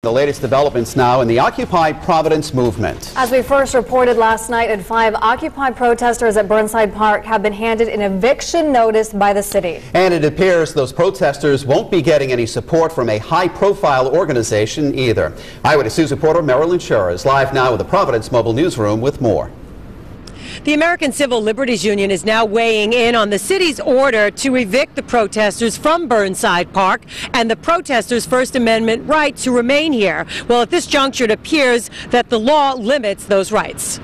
The latest developments now in the Occupy Providence movement. As we first reported last night, 5 Occupy protesters at Burnside Park have been handed an eviction notice by the city. And it appears those protesters won't be getting any support from a high-profile organization either. Eyewitness News reporter Marilyn Scherer is live now with the Providence Mobile Newsroom with more. The American Civil Liberties Union is now weighing in on the city's order to evict the protesters from Burnside Park and the protesters' First Amendment right to remain here. Well, at this juncture, it appears that the law limits those rights.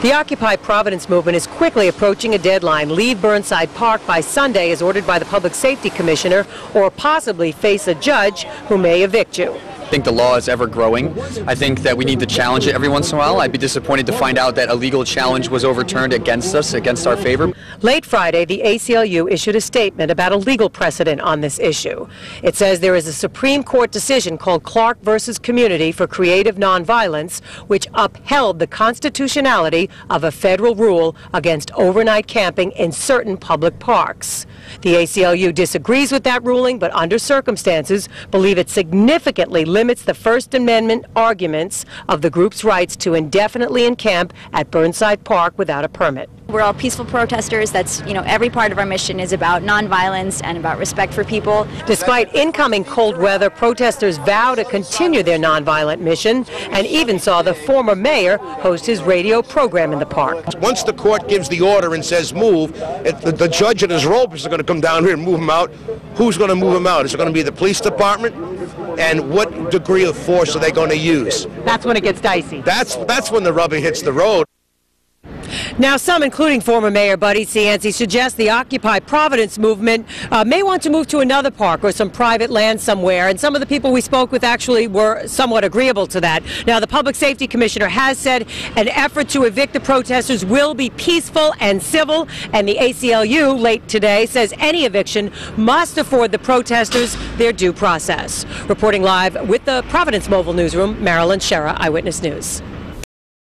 The Occupy Providence movement is quickly approaching a deadline. Leave Burnside Park by Sunday as ordered by the Public Safety Commissioner, or possibly face a judge who may evict you. I think the law is ever growing. I think that we need to challenge it every once in a while. I'd be disappointed to find out that a legal challenge was overturned against us, against our favor. Late Friday, the ACLU issued a statement about a legal precedent on this issue. It says there is a Supreme Court decision called Clark versus Community for Creative Nonviolence, which upheld the constitutionality of a federal rule against overnight camping in certain public parks. The ACLU disagrees with that ruling, but under circumstances believe it significantly limits the First Amendment arguments of the group's rights to indefinitely encamp at Burnside Park without a permit. We're all peaceful protesters. That's, every part of our mission is about nonviolence and about respect for people. Despite incoming cold weather, protesters vow to continue their nonviolent mission and even saw the former mayor host his radio program in the park. Once the court gives the order and says move, the judge and his ropers are going to come down here and move them out. Who's going to move them out? Is it going to be the police department? And what degree of force are they going to use? That's when it gets dicey. That's when the rubber hits the road. Now, some, including former Mayor Buddy Cianci, suggest the Occupy Providence movement may want to move to another park or some private land somewhere, and some of the people we spoke with actually were somewhat agreeable to that. Now, the Public Safety Commissioner has said an effort to evict the protesters will be peaceful and civil, and the ACLU late today says any eviction must afford the protesters their due process. Reporting live with the Providence Mobile Newsroom, Marilyn Scherer, Eyewitness News.